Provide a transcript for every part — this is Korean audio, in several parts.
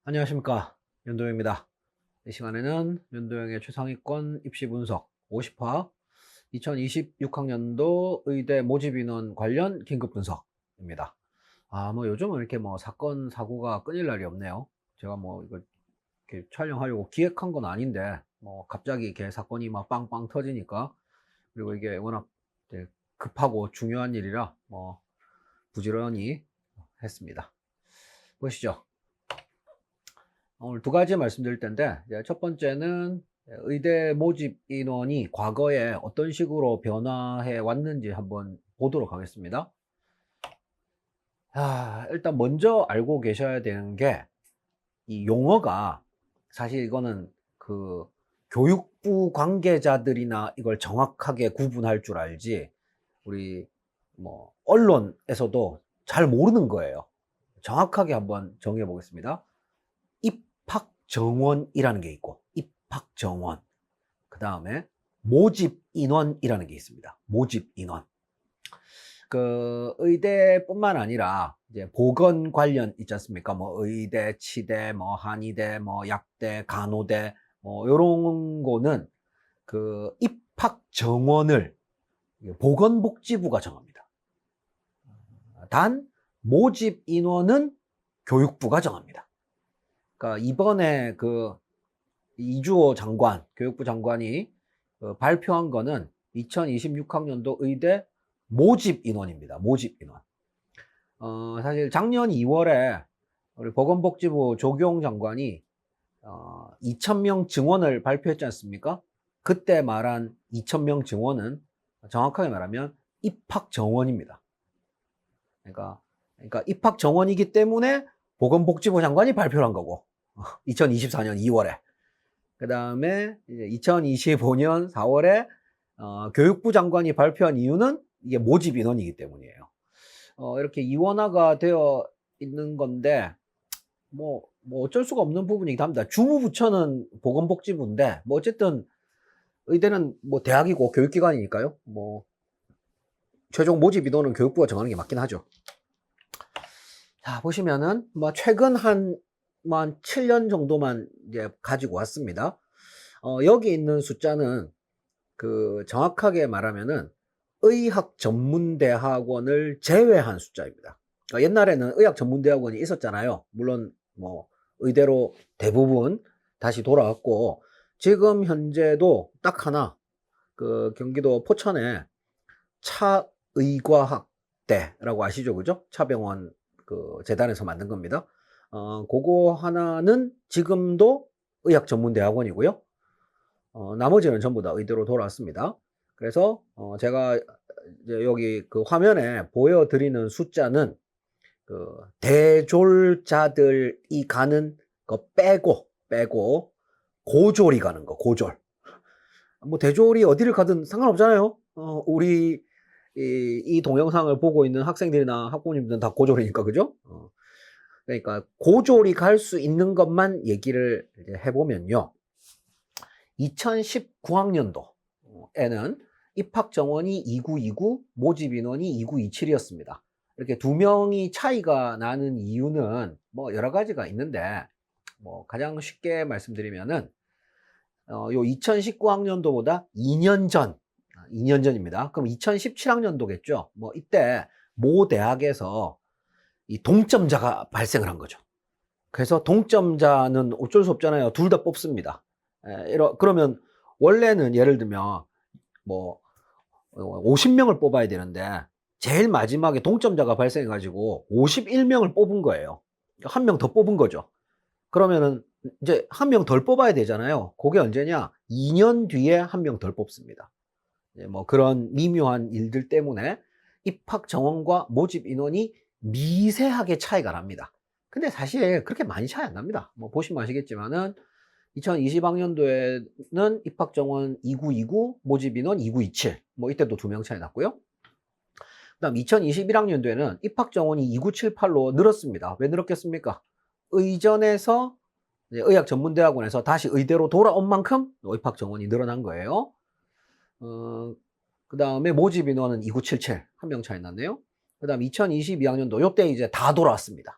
안녕하십니까, 연도형입니다. 이 시간에는 연도형의 최상위권 입시 분석 50화 2026학년도 의대 모집 인원 관련 긴급 분석입니다. 요즘은 이렇게 사건 사고가 끊일 날이 없네요. 제가 이걸 이렇게 촬영하려고 기획한 건 아닌데 갑자기 이렇게 사건이 막 빵빵 터지니까, 그리고 이게 워낙 이제 급하고 중요한 일이라 부지런히 했습니다. 보시죠. 오늘 두 가지 말씀드릴 텐데, 첫 번째는 의대 모집 인원이 과거에 어떤 식으로 변화해 왔는지 한번 보도록 하겠습니다. 일단 먼저 알고 계셔야 되는 게, 이 용어가 사실 이거는 그 교육부 관계자들이나 이걸 정확하게 구분할 줄 알지, 우리 언론에서도 잘 모르는 거예요. 정확하게 한번 정해 보겠습니다. 입학정원이라는 게 있고, 입학정원. 그 다음에 모집인원이라는 게 있습니다. 모집인원. 그 의대뿐만 아니라 이제 보건 관련 있지 않습니까? 의대, 치대, 한의대, 약대, 간호대, 요런 거는 그 입학정원을 보건복지부가 정합니다. 단 모집인원은 교육부가 정합니다. 그러니까 이번에 그 이주호 장관, 교육부 장관이 발표한 거는 2026학년도 의대 모집 인원입니다. 모집 인원. 사실 작년 2월에 우리 보건복지부 조경 장관이 2,000명 증원을 발표했지 않습니까? 그때 말한 2,000명 증원은 정확하게 말하면 입학 정원입니다. 그러니까 입학 정원이기 때문에 보건복지부 장관이 발표를 한 거고, 2024년 2월에. 그 다음에 2025년 4월에 교육부 장관이 발표한 이유는 이게 모집 인원이기 때문이에요. 이렇게 이원화가 되어 있는 건데, 어쩔 수가 없는 부분이기도 합니다. 주무부처는 보건복지부인데, 어쨌든 의대는 대학이고 교육기관이니까요. 최종 모집 인원은 교육부가 정하는 게 맞긴 하죠. 자, 보시면은 최근 한 7년 정도만 이제 가지고 왔습니다. 여기 있는 숫자는 그 정확하게 말하면은 의학전문대학원을 제외한 숫자입니다. 옛날에는 의학전문대학원이 있었잖아요. 물론 의대로 대부분 다시 돌아왔고, 지금 현재도 딱 하나, 그 경기도 포천에 차의과학대라고 아시죠? 그죠? 차병원 그 재단에서 만든 겁니다. 그거 하나는 지금도 의학전문대학원이고요. 나머지는 전부 다 의대로 돌아왔습니다. 그래서 제가 이제 여기 그 화면에 보여드리는 숫자는 그 대졸자들이 가는 거 빼고 고졸이 가는 거, 고졸. 대졸이 어디를 가든 상관없잖아요. 우리 이 동영상을 보고 있는 학생들이나 학부모님들은 다 고졸이니까, 그죠? 그러니까 고졸이 갈 수 있는 얘기를 이제 해보면요. 2019학년도에는 입학 정원이 2929, 모집 인원이 2927이었습니다. 이렇게 두 명이 차이가 나는 이유는 여러 가지가 있는데, 가장 쉽게 말씀드리면은 요 2019학년도보다 2년 전입니다. 그럼 2017학년도겠죠. 이때 모 대학에서 이 동점자가 발생을 한 거죠. 그래서 동점자는 어쩔 수 없잖아요. 둘 다 뽑습니다. 그러면 원래는 예를 들면 50명을 뽑아야 되는데 제일 마지막에 동점자가 발생해 가지고 51명을 뽑은 거예요. 한 명 더 뽑은 거죠. 그러면은 이제 한 명 덜 뽑아야 되잖아요. 그게 언제냐? 2년 뒤에 한 명 덜 뽑습니다. 그런 미묘한 일들 때문에 입학 정원과 모집 인원이 미세하게 차이가 납니다. 근데 사실 그렇게 많이 차이 안 납니다. 보시면 아시겠지만은 2020학년도에는 입학 정원 2929, 모집 인원 2927. 이때도 2명 차이 났고요. 그다음 2021학년도에는 입학 정원이 2978로 늘었습니다. 왜 늘었겠습니까? 의전에서 의학전문대학원에서 다시 의대로 돌아온 만큼 입학 정원이 늘어난 거예요. 그 다음에 모집 인원은 2977, 한 명 차이 났네요. 그 다음 2022학년도, 요때 이제 다 돌아왔습니다.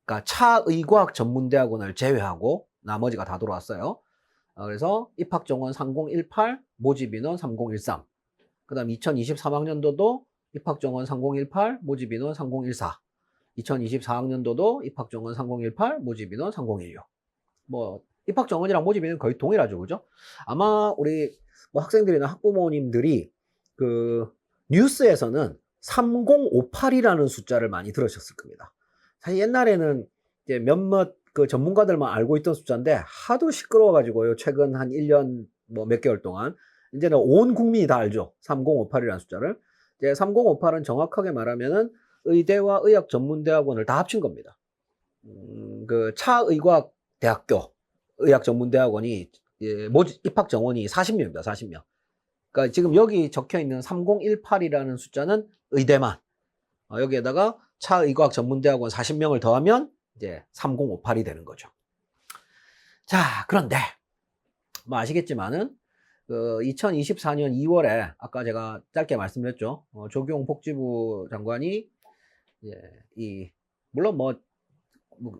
그러니까 차의과학 전문대학원을 제외하고 나머지가 다 들어왔어요. 그래서 입학정원 3018, 모집인원 3013. 그 다음 2023학년도도 입학정원 3018, 모집인원 3014. 2024학년도도 입학정원 3018, 모집인원 3016. 뭐 입학정원이랑 모집인원 거의 동일하죠, 그죠? 아마 우리 뭐 학생들이나 학부모님들이 그 뉴스에서는 3058이라는 숫자를 많이 들으셨을 겁니다. 사실 옛날에는 이제 몇몇 그 전문가들만 알고 있던 숫자인데 하도 시끄러워가지고요. 최근 한 1년 뭐 몇 개월 동안 이제는 온 국민이 다 알죠. 3058이라는 숫자를. 이제 3058은 정확하게 말하면은 의대와 의학전문대학원을 다 합친 겁니다. 그 차의과학대학교 의학전문대학원이 입학 정원이 40명입니다. 40명. 그러니까 지금 여기 적혀 있는 3018이라는 숫자는 의대만. 여기에다가 차의과학전문대학원 40명을 더하면 이제 3058이 되는 거죠. 자, 그런데 뭐 아시겠지만은 그 2024년 2월에 아까 제가 짧게 말씀드렸죠. 조경복지부 장관이 물론 뭐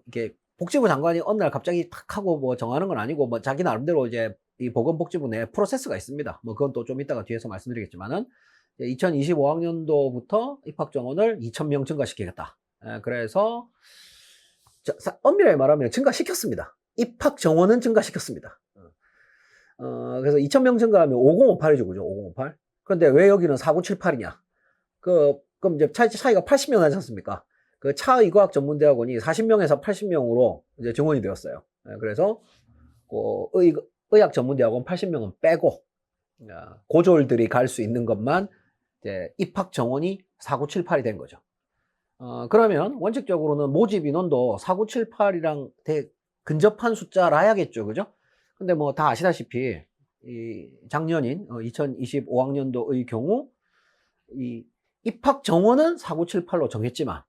이렇게 복지부 장관이 어느 날 갑자기 탁 하고 뭐 정하는 건 아니고 뭐 자기 나름대로 이제 이 보건복지부 내에 프로세스가 있습니다. 뭐 그건 또 좀 이따가 뒤에서 말씀드리겠지만은 2025학년도부터 입학 정원을 2,000명 증가시키겠다. 그래서 엄밀하게 말하면 증가시켰습니다. 입학 정원은 증가시켰습니다. 그래서 2,000명 증가하면 5058이죠, 그죠? 5058. 그런데 왜 여기는 4978이냐? 그럼 이제 차이가 80명 나지 않습니까? 그 차의과학 전문대학원이 40명에서 80명으로 이제 증원이 되었어요. 그래서 의학 전문대학원 80명은 빼고 고졸들이 갈 수 있는 것만 이제 입학 정원이 4978이 된 거죠. 그러면 원칙적으로는 모집 인원도 4978이랑 되게 근접한 숫자라야겠죠, 그죠? 근데 뭐 다 아시다시피 이 작년인 2025학년도의 경우 이 입학 정원은 4978로 정했지만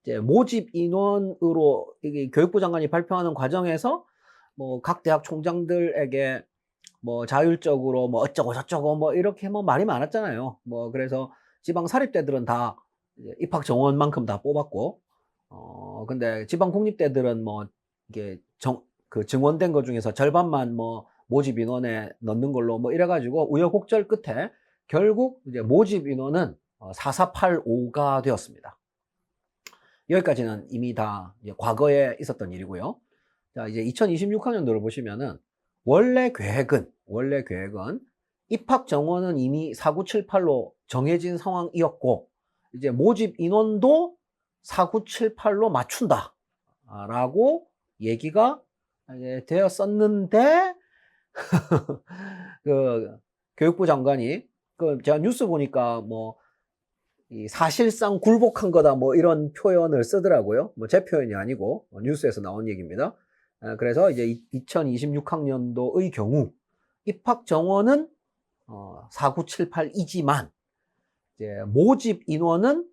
이제 모집 인원으로 이게 교육부 장관이 발표하는 과정에서 뭐 각 대학 총장들에게 뭐 자율적으로 뭐 어쩌고 저쩌고 뭐 이렇게 뭐 말이 많았잖아요. 뭐 그래서 지방 사립대들은 다 입학 정원만큼 다 뽑았고 근데 지방 공립대들은 뭐 이게 그 증원된 것 중에서 절반만 뭐 모집 인원에 넣는 걸로 뭐 이래가지고 우여곡절 끝에 결국 이제 모집 인원은 4485가 되었습니다. 여기까지는 이미 다 이제 과거에 있었던 일이고요. 자, 이제 2026학년도를 보시면은 원래 계획은 입학 정원은 이미 4978로 정해진 상황이었고 이제 모집 인원도 4978로 맞춘다 라고 얘기가 되었었는데 그 교육부 장관이 제가 뉴스 보니까 뭐 이 사실상 굴복한 거다 뭐 이런 표현을 쓰더라고요. 뭐 제 표현이 아니고 뉴스에서 나온 얘기입니다. 그래서 이제 2026학년도의 경우 입학 정원은 4978이지만 이제 모집 인원은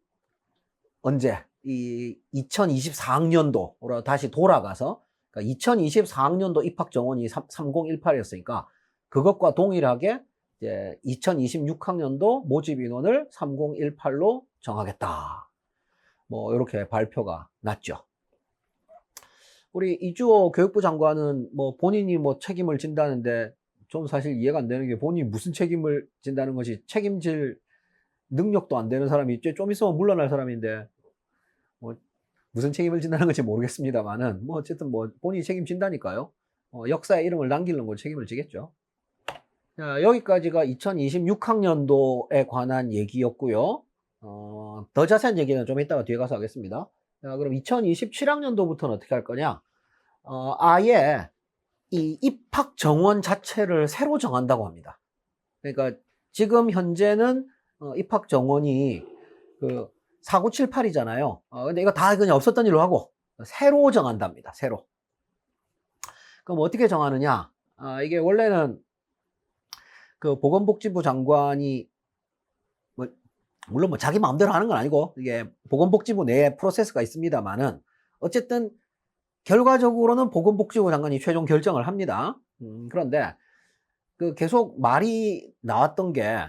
언제 이 2024학년도로 다시 돌아가서 그러니까 2024학년도 입학 정원이 3018이었으니까 그것과 동일하게 이제 2026학년도 모집 인원을 3018로 정하겠다. 뭐 이렇게 발표가 났죠. 우리 이주호 교육부 장관은 뭐 본인이 뭐 책임을 진다는데 좀 사실 이해가 안 되는 게 본인이 무슨 책임을 진다는 것이 책임질 능력도 안 되는 사람이 좀 있으면 물러날 사람인데 뭐 무슨 책임을 진다는 건지 모르겠습니다만은 뭐 어쨌든 뭐 본인이 책임진다니까요. 역사에 이름을 남기는 걸 책임을 지겠죠. 자, 여기까지가 2026학년도에 관한 얘기였고요. 더 자세한 얘기는 좀 이따가 뒤에 가서 하겠습니다. 자, 그럼 2027학년도부터는 어떻게 할 거냐? 아예 이 입학 정원 자체를 새로 정한다고 합니다. 그러니까 지금 현재는 입학 정원이 그 4978이잖아요. 근데 이거 다 그냥 없었던 일로 하고 새로 정한답니다. 새로. 그럼 어떻게 정하느냐? 이게 원래는 그 보건복지부 장관이 뭐 물론 뭐 자기 마음대로 하는 건 아니고 이게 보건복지부 내에 프로세스가 있습니다만은 어쨌든 결과적으로는 보건복지부 장관이 최종 결정을 합니다. 그런데 그 계속 말이 나왔던 게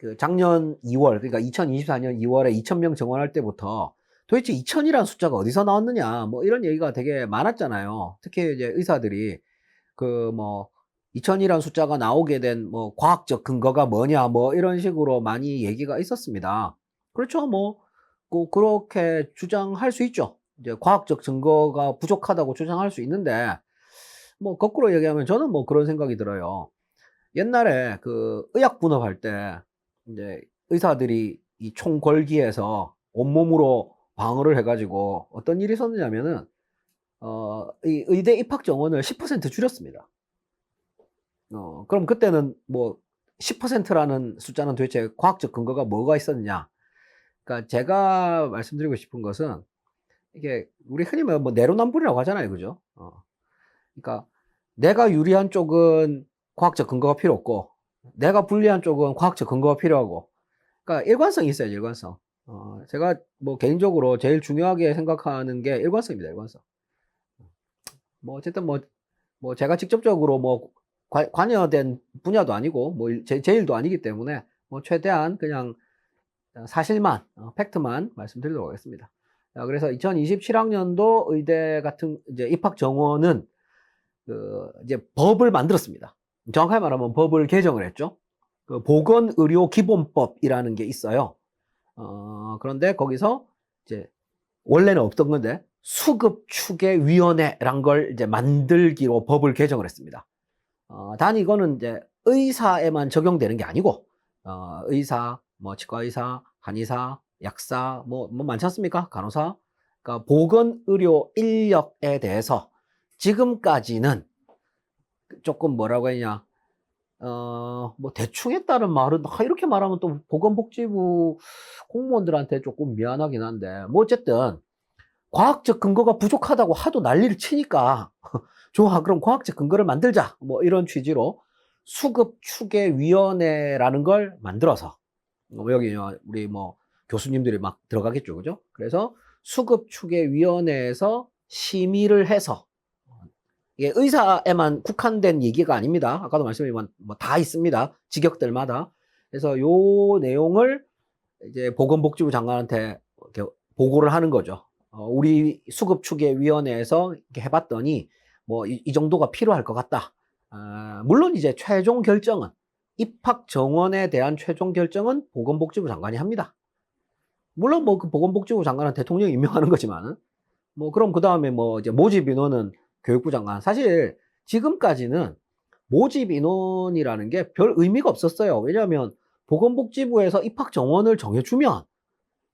그 작년 2월 그러니까 2024년 2월에 2,000명 정원할 때부터 도대체 2000이라는 숫자가 어디서 나왔느냐, 뭐 이런 얘기가 되게 많았잖아요. 특히 이제 의사들이 그 뭐 2000이라는 숫자가 나오게 된 뭐 과학적 근거가 뭐냐, 뭐 이런 식으로 많이 얘기가 있었습니다. 그렇죠. 뭐 그렇게 주장할 수 있죠. 이제 과학적 증거가 부족하다고 주장할 수 있는데, 뭐 거꾸로 얘기하면 저는 뭐 그런 생각이 들어요. 옛날에 그 의학 분업할 때 이제 의사들이 이 총궐기에서 온몸으로 방어를 해 가지고 어떤 일이 있었느냐면은 이 의대 입학 정원을 10% 줄였습니다. 그럼 그때는 뭐 10%라는 숫자는 도대체 과학적 근거가 뭐가 있었느냐? 그러니까 제가 말씀드리고 싶은 것은, 이게 우리 흔히 말하면 뭐 내로남불이라고 하잖아요. 그죠? 그러니까 내가 유리한 쪽은 과학적 근거가 필요 없고, 내가 불리한 쪽은 과학적 근거가 필요하고, 그러니까 일관성이 있어야죠, 일관성. 제가 뭐 개인적으로 제일 중요하게 생각하는 게 일관성입니다, 일관성. 뭐 어쨌든 뭐 제가 직접적으로 뭐 관여된 분야도 아니고 뭐 제 일도 아니기 때문에 뭐 최대한 그냥 사실만, 팩트만 말씀드리도록 하겠습니다. 그래서 2027학년도 의대 같은 이제 입학 정원은 그 이제 법을 만들었습니다. 정확하게 말하면 법을 개정을 했죠. 그 보건의료기본법이라는 게 있어요. 그런데 거기서 이제 원래는 없던 건데 수급추계위원회란 걸 이제 만들기로 법을 개정을 했습니다. 단 이거는 이제 의사에만 적용되는 게 아니고, 의사, 뭐 치과의사, 한의사, 약사, 뭐 많지 않습니까? 간호사. 그러니까 보건의료 인력에 대해서 지금까지는 조금 뭐라고 했냐, 뭐 대충 했다는 말은, 이렇게 말하면 또 보건복지부 공무원들한테 조금 미안하긴 한데, 뭐 어쨌든 과학적 근거가 부족하다고 하도 난리를 치니까 좋아, 그럼 과학적 근거를 만들자, 뭐 이런 취지로 수급추계위원회라는 걸 만들어서, 여기 우리 뭐 교수님들이 막 들어가겠죠, 그죠? 그래서 수급추계위원회에서 심의를 해서, 이게 의사에만 국한된 얘기가 아닙니다. 아까도 말씀드린 뭐 다 있습니다, 직역들마다. 그래서 요 내용을 이제 보건복지부 장관한테 이렇게 보고를 하는 거죠. 우리 수급추계위원회에서 이렇게 해봤더니 뭐 이 정도가 필요할 것 같다. 물론 이제 최종 결정은, 입학 정원에 대한 최종 결정은 보건복지부 장관이 합니다. 물론 뭐 그 보건복지부 장관은 대통령이 임명하는 거지만은, 뭐 그럼 그 다음에 뭐 이제 모집 인원은 교육부 장관. 사실 지금까지는 모집 인원이라는 게 별 의미가 없었어요. 왜냐하면 보건복지부에서 입학 정원을 정해주면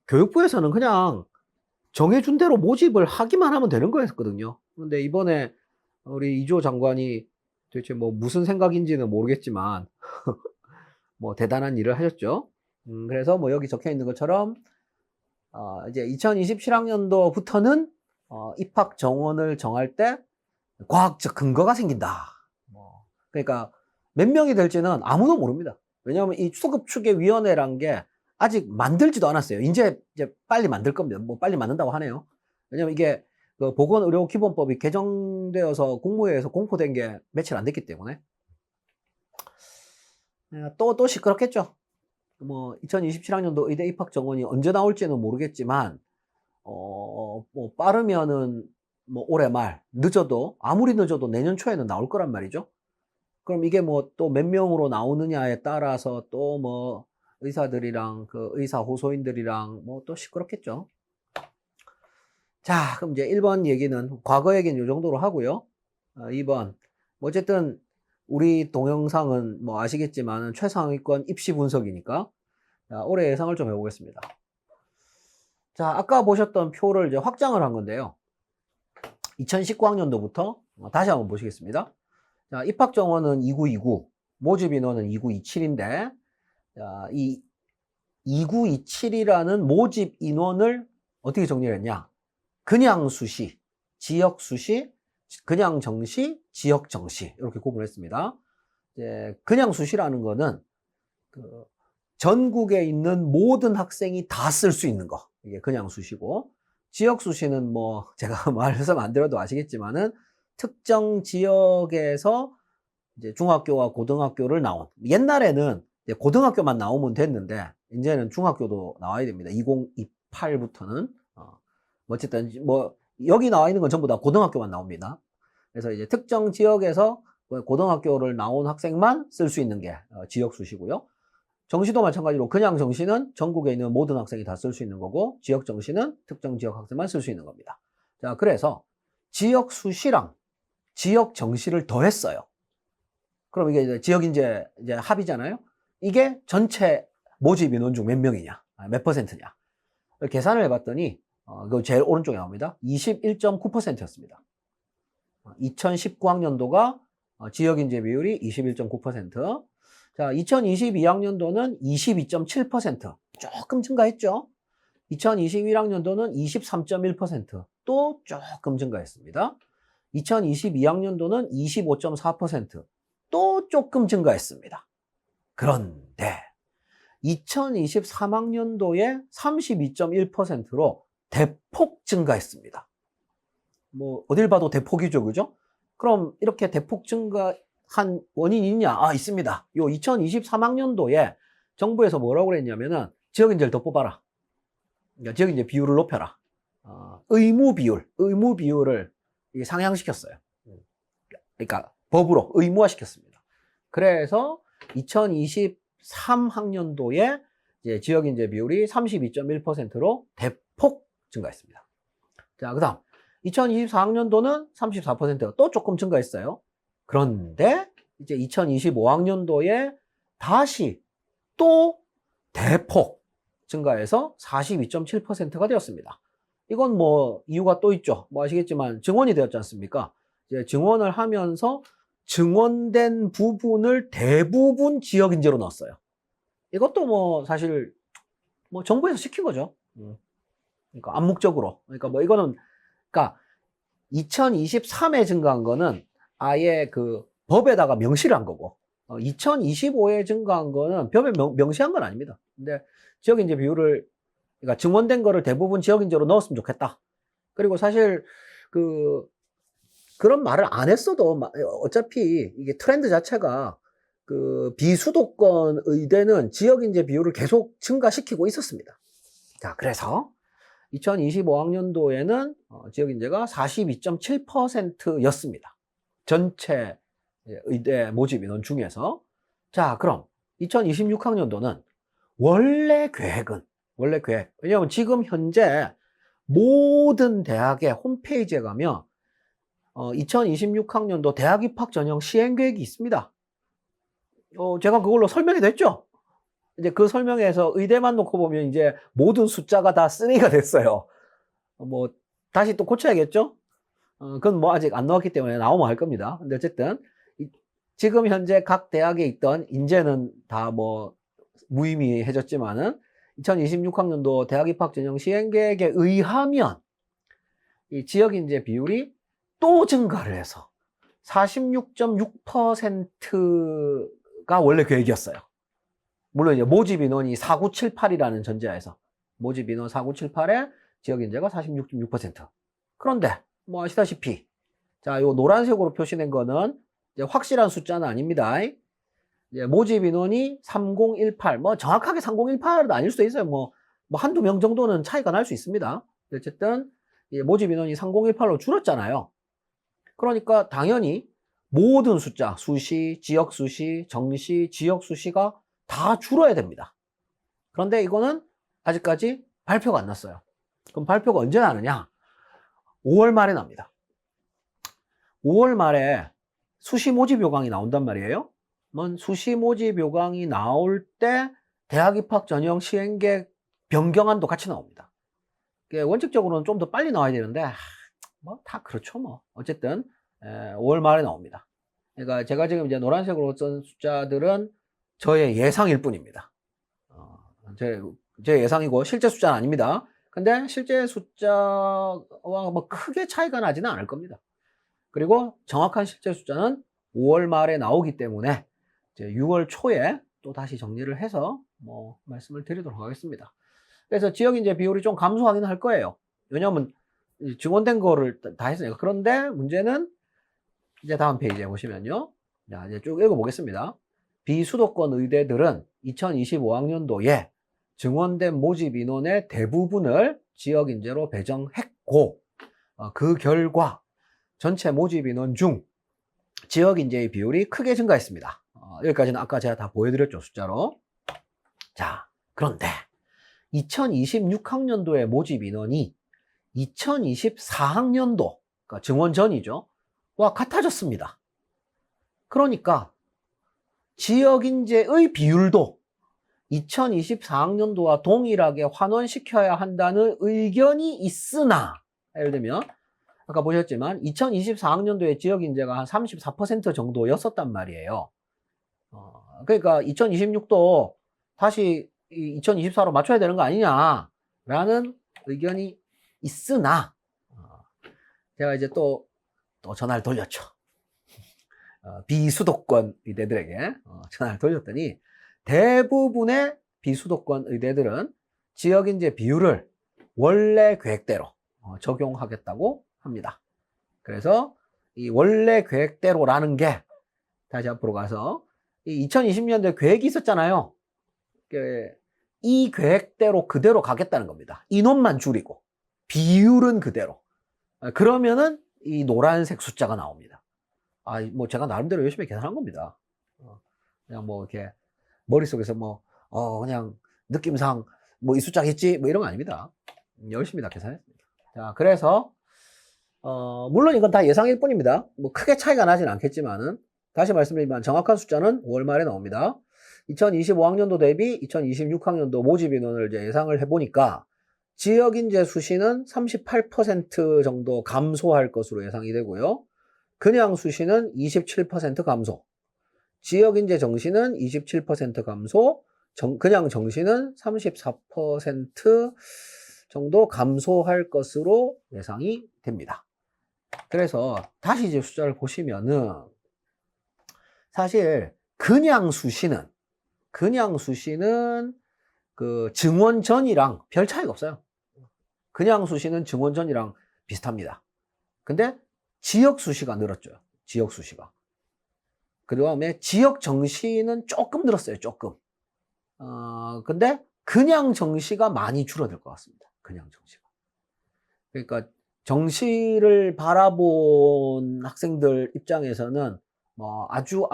교육부에서는 그냥 정해준 대로 모집을 하기만 하면 되는 거였거든요. 근데 이번에 우리 이조 장관이 도대체 뭐 무슨 생각인지는 모르겠지만 뭐 대단한 일을 하셨죠. 그래서 뭐 여기 적혀 있는 것처럼 이제 2027학년도부터는 입학 정원을 정할 때 과학적 근거가 생긴다. 그러니까 몇 명이 될지는 아무도 모릅니다. 왜냐하면 이 수급추계위원회란 게 아직 만들지도 않았어요. 이제 빨리 만들 겁니다. 뭐 빨리 만든다고 하네요. 왜냐하면 이게 그 보건의료기본법이 개정되어서 국무회의에서 공포된 게 며칠 안 됐기 때문에. 또 시끄럽겠죠. 뭐 2027학년도 의대 입학 정원이 언제 나올지는 모르겠지만, 뭐 빠르면은 뭐 올해 말, 아무리 늦어도 내년 초에는 나올 거란 말이죠. 그럼 이게 뭐 또 몇 명으로 나오느냐에 따라서 또 뭐 의사들이랑 그 의사 호소인들이랑 뭐 또 시끄럽겠죠. 자, 그럼 이제 1번 얘기는, 과거 얘기는 이 정도로 하고요. 2번. 뭐 어쨌든 우리 동영상은 뭐 아시겠지만 최상위권 입시 분석이니까, 자, 올해 예상을 좀 해보겠습니다. 자, 아까 보셨던 표를 이제 확장을 한 건데요. 2019학년도부터 다시 한번 보시겠습니다. 자, 입학 정원은 2929, 모집 인원은 2927인데, 자, 이 2927이라는 모집 인원을 어떻게 정리를 했냐? 그냥 수시, 지역 수시, 그냥 정시, 지역 정시, 이렇게 구분했습니다. 그냥 수시라는 거는 그 전국에 있는 모든 학생이 다 쓸 수 있는 거, 이게 그냥 수시고, 지역 수시는 뭐 제가 말해서 안 드려도 아시겠지만은 특정 지역에서 이제 중학교와 고등학교를 나온, 옛날에는 이제 고등학교만 나오면 됐는데 이제는 중학교도 나와야 됩니다. 2028부터는. 어쨌든 뭐 여기 나와 있는 건 전부 다 고등학교만 나옵니다. 그래서 이제 특정 지역에서 고등학교를 나온 학생만 쓸 수 있는 게 지역 수시고요. 정시도 마찬가지로 그냥 정시는 전국에 있는 모든 학생이 다 쓸 수 있는 거고, 지역 정시는 특정 지역 학생만 쓸 수 있는 겁니다. 자, 그래서 지역 수시랑 지역 정시를 더했어요. 그럼 이게 이제 지역 이제 합이잖아요. 이게 전체 모집 인원 중 몇 명이냐, 몇 퍼센트냐. 계산을 해봤더니 그 제일 오른쪽에 나옵니다. 21.9%였습니다. 2019학년도가 지역 인재 비율이 21.9%. 자, 2022학년도는 22.7%. 조금 증가했죠. 2021학년도는 23.1%. 또 조금 증가했습니다. 2022학년도는 25.4%. 또 조금 증가했습니다. 그런데 2023학년도에 32.1%로 대폭 증가했습니다. 뭐 어딜 봐도 대폭이죠, 그죠? 그럼 이렇게 대폭 증가한 원인이 있냐? 아, 있습니다. 요 2023학년도에 정부에서 뭐라고 그랬냐면은 지역인재를 더 뽑아라. 그러니까 지역인재 비율을 높여라. 의무 비율을 상향시켰어요. 그러니까 법으로 의무화시켰습니다. 그래서 2023학년도에 이제 지역인재 비율이 32.1%로 대폭 증가했습니다. 자, 그 다음 2024학년도는 34%가 또 조금 증가했어요. 그런데 이제 2025학년도에 다시 또 대폭 증가해서 42.7%가 되었습니다. 이건 뭐 이유가 또 있죠. 뭐 아시겠지만 증원이 되었지 않습니까? 이제 증원을 하면서 증원된 부분을 대부분 지역 인재로 넣었어요. 이것도 뭐 사실 뭐 정부에서 시킨 거죠. 그러니까 암묵적으로. 그러니까 뭐 이거는 그러니까 2023에 증가한 거는 아예 그 법에다가 명시를 한 거고, 2025에 증가한 거는 법에 명시한 건 아닙니다. 근데 지역 인재 비율을, 그러니까 증원된 거를 대부분 지역 인재로 넣었으면 좋겠다. 그리고 사실 그런 말을 안 했어도 어차피 이게 트렌드 자체가 그 비수도권 의대는 지역 인재 비율을 계속 증가시키고 있었습니다. 자, 그래서 2025학년도에는 지역 인재가 42.7%였습니다. 전체 의대 모집 인원 중에서. 자, 그럼 2026학년도는 원래 계획, 왜냐하면 지금 현재 모든 대학의 홈페이지에 가면 2026학년도 대학 입학 전형 시행 계획이 있습니다. 제가 그걸로 설명이 됐죠. 이제 그 설명에서 의대만 놓고 보면 이제 모든 숫자가 다 쓰레기가 됐어요. 뭐 다시 또 고쳐야겠죠. 그건 뭐 아직 안 나왔기 때문에 나오면 할 겁니다. 근데 어쨌든 지금 현재 각 대학에 있던 인재는 다 뭐 무의미해졌지만은 2026학년도 대학 입학 전형 시행 계획에 의하면 이 지역 인재 비율이 또 증가를 해서 46.6%가 원래 계획이었어요. 물론 이제 모집 인원이 4978이라는 전제하에서 모집 인원 4978에 지역 인재가 46.6%. 그런데 뭐 아시다시피 자, 요 노란색으로 표시된 거는 이제 확실한 숫자는 아닙니다. 이제 모집 인원이 3018, 뭐 정확하게 3018은 아닐 수도 있어요. 뭐 한두 명 정도는 차이가 날 수 있습니다. 어쨌든 모집 인원이 3018로 줄었잖아요. 그러니까 당연히 모든 숫자, 수시, 지역 수시, 정시, 지역 수시가 다 줄어야 됩니다. 그런데 이거는 아직까지 발표가 안 났어요. 그럼 발표가 언제 나느냐? 5월 말에 납니다. 5월 말에 수시 모집 요강이 나온단 말이에요. 수시 모집 요강이 나올 때 대학 입학 전형 시행계획 변경안도 같이 나옵니다. 원칙적으로는 좀 더 빨리 나와야 되는데 뭐 다 그렇죠 뭐. 어쨌든 5월 말에 나옵니다. 그러니까 제가 지금 이제 노란색으로 쓴 숫자들은 저의 예상일 뿐입니다. 제 예상이고 실제 숫자는 아닙니다. 근데 실제 숫자와 뭐 크게 차이가 나지는 않을 겁니다. 그리고 정확한 실제 숫자는 5월 말에 나오기 때문에 이제 6월 초에 또 다시 정리를 해서 뭐 말씀을 드리도록 하겠습니다. 그래서 지역인재 비율이 좀 감소하긴 할 거예요. 왜냐하면 증원된 거를 다 했으니까. 그런데 문제는 이제 다음 페이지에 보시면요. 자, 이제 쭉 읽어보겠습니다. 비수도권 의대들은 2025학년도에 증원된 모집 인원의 대부분을 지역 인재로 배정했고, 있고, 그 결과 전체 모집 인원 중 지역 인재의 비율이 크게 증가했습니다. 여기까지는 아까 제가 다 보여드렸죠, 숫자로. 자, 그런데 2026학년도의 모집 인원이 2024학년도, 그러니까 증원 전이죠, 와 같아졌습니다. 그러니까 지역 인재의 비율도 2024학년도와 동일하게 환원시켜야 한다는 의견이 있으나, 예를 들면 아까 보셨지만 2024학년도에 지역 인재가 한 34% 정도였었단 말이에요. 그러니까 2026도 다시 2024로 맞춰야 되는 거 아니냐라는 의견이 있으나, 제가 이제 또 전화를 돌렸죠. 비수도권 의대들에게 전화를 돌렸더니 대부분의 비수도권 의대들은 지역인재 비율을 원래 계획대로 적용하겠다고 합니다. 그래서 이 원래 계획대로라는 게, 다시 앞으로 가서 이 2020년도에 계획이 있었잖아요. 이 계획대로 그대로 가겠다는 겁니다. 인원만 줄이고 비율은 그대로. 그러면은 이 노란색 숫자가 나옵니다. 뭐 제가 나름대로 열심히 계산한 겁니다. 그냥 뭐 이렇게 머릿속에서 그냥 느낌상 뭐 이 숫자겠지 뭐 이런 거 아닙니다. 열심히 다 계산했습니다. 자, 그래서 물론 이건 다 예상일 뿐입니다. 뭐 크게 차이가 나진 않겠지만은, 다시 말씀드리면 정확한 숫자는 5월 말에 나옵니다. 2025학년도 대비 2026학년도 모집 인원을 이제 예상을 해보니까 지역인재 수시는 38% 정도 감소할 것으로 예상이 되고요. 그냥 수시는 27% 감소, 지역인재 정시는 27% 감소, 그냥 정시는 34% 정도 감소할 것으로 예상이 됩니다. 그래서 다시 이제 숫자를 보시면은, 사실 그냥 수시는 그 증원 전이랑 별 차이가 없어요. 그냥 수시는 증원 전이랑 비슷합니다. 근데 지역 수시가 늘었죠. 지역 수시가. 그 다음에 지역 정시는 조금 늘었어요. 조금. 근데 그냥 정시가 많이 줄어들 것 같습니다. 그냥 정시가. 그러니까 정시를 바라본 학생들 입장에서는 뭐 아주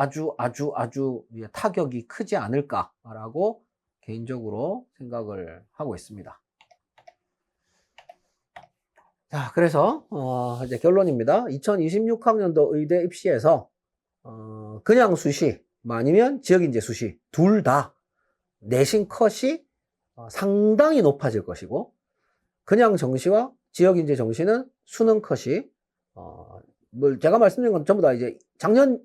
타격이 크지 않을까라고 개인적으로 생각을 하고 있습니다. 자, 그래서 이제 결론입니다. 2026학년도 의대 입시에서 그냥 수시 아니면 지역인재 수시 둘 다 내신 컷이 상당히 높아질 것이고, 그냥 정시와 지역인재 정시는 수능 컷이 뭐 제가 말씀드린 건 전부 다 이제 작년에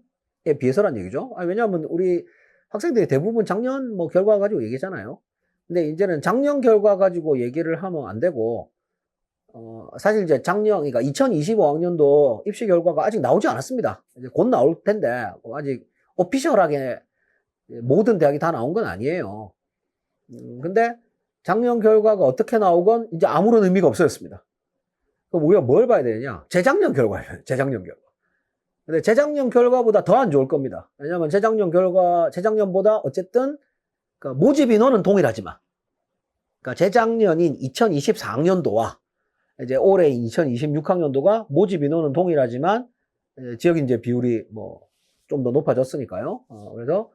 비해서란 얘기죠. 왜냐하면 우리 학생들이 대부분 작년 뭐 결과 가지고 얘기잖아요. 근데 이제는 작년 결과 가지고 얘기를 하면 안 되고, 사실 이제 그러니까 2025학년도 입시 결과가 아직 나오지 않았습니다. 이제 곧 나올 텐데, 아직 오피셜하게 모든 대학이 다 나온 건 아니에요. 근데 작년 결과가 어떻게 나오건 이제 아무런 의미가 없어졌습니다. 그럼 우리가 뭘 봐야 되느냐? 재작년 결과예요. 재작년 결과. 근데 재작년 결과보다 더 안 좋을 겁니다. 왜냐하면 재작년보다 어쨌든 그러니까 모집 인원은 동일하지만, 그러니까 재작년인 2024학년도와 이제 올해인 2026학년도가 모집 인원은 동일하지만 지역인재 비율이 뭐 좀 더 높아졌으니까요. 그래서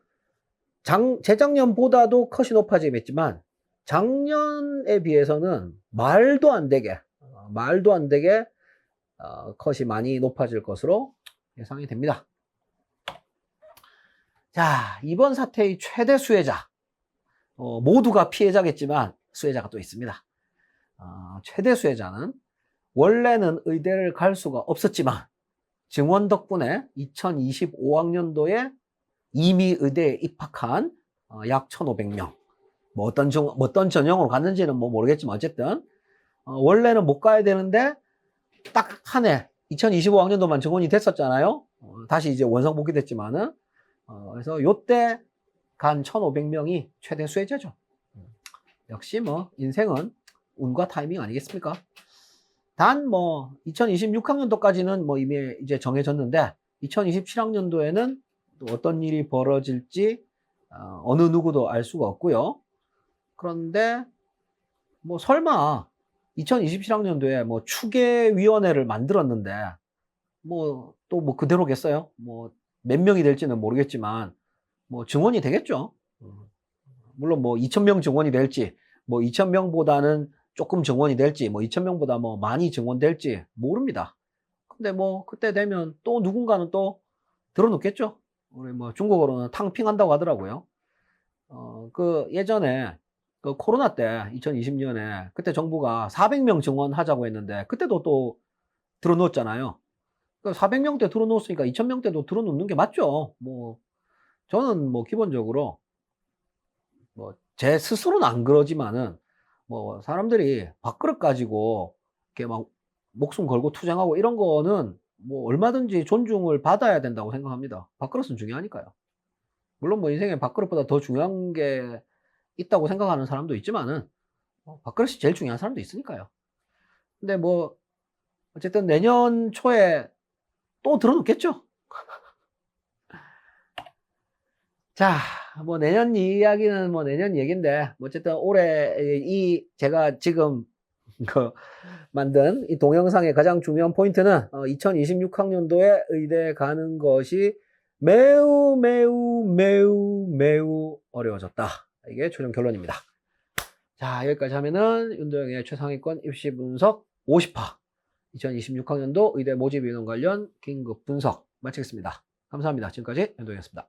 재작년보다도 컷이 높아지겠지만 작년에 비해서는 말도 안 되게 컷이 많이 높아질 것으로 예상이 됩니다. 자, 이번 사태의 최대 수혜자, 모두가 피해자겠지만 수혜자가 또 있습니다. 최대 수혜자는 원래는 의대를 갈 수가 없었지만 증원 덕분에 2025학년도에 이미 의대에 입학한 약 1,500명, 뭐 어떤 전형으로 갔는지는 뭐 모르겠지만 어쨌든 원래는 못 가야 되는데 딱 한 해 2025학년도만 증원이 됐었잖아요. 다시 이제 원상 복귀됐지만은 그래서 요때 간 1,500명이 최대 수혜자죠. 역시 뭐 인생은 운과 타이밍 아니겠습니까? 단 뭐 2026학년도까지는 뭐 이미 이제 정해졌는데 2027학년도에는 또 어떤 일이 벌어질지 어느 누구도 알 수가 없고요. 그런데 뭐 설마 2027학년도에 뭐 추계위원회를 만들었는데, 뭐, 또 뭐 그대로겠어요? 뭐, 몇 명이 될지는 모르겠지만, 뭐 증원이 되겠죠? 물론 뭐 2,000명 증원이 될지, 뭐 2,000명보다는 조금 증원이 될지, 뭐 2,000명보다 뭐 많이 증원될지 모릅니다. 근데 뭐 그때 되면 또 누군가는 또 들어놓겠죠? 우리 뭐 중국어로는 탕핑한다고 하더라고요. 그 예전에 그 코로나 때 2020년에 그때 정부가 400명 증원하자고 했는데 그때도 또 들어놓았잖아요. 그 400명대 들어놓았으니까 2,000명대도 들어놓는 게 맞죠. 뭐 저는 뭐 기본적으로 뭐 제 스스로는 안 그러지만은 뭐 사람들이 밥그릇 가지고 이렇게 막 목숨 걸고 투쟁하고 이런 거는 뭐 얼마든지 존중을 받아야 된다고 생각합니다. 밥그릇은 중요하니까요. 물론 뭐 인생에 밥그릇보다 더 중요한 게 있다고 생각하는 사람도 있지만은 밥그릇이 제일 중요한 사람도 있으니까요. 근데 뭐 어쨌든 내년 초에 또 들어놓겠죠. 자, 뭐 내년 이야기는 뭐 내년 얘기인데 뭐 어쨌든 올해 이 제가 지금 그 만든 이 동영상의 가장 중요한 포인트는 2026학년도에 의대 가는 것이 매우 매우 매우 매우 어려워졌다. 이게 최종 결론입니다. 자, 여기까지 하면은 윤도영의 최상위권 입시 분석 50화 2026학년도 의대 모집 인원 관련 긴급 분석 마치겠습니다. 감사합니다. 지금까지 윤도영이었습니다.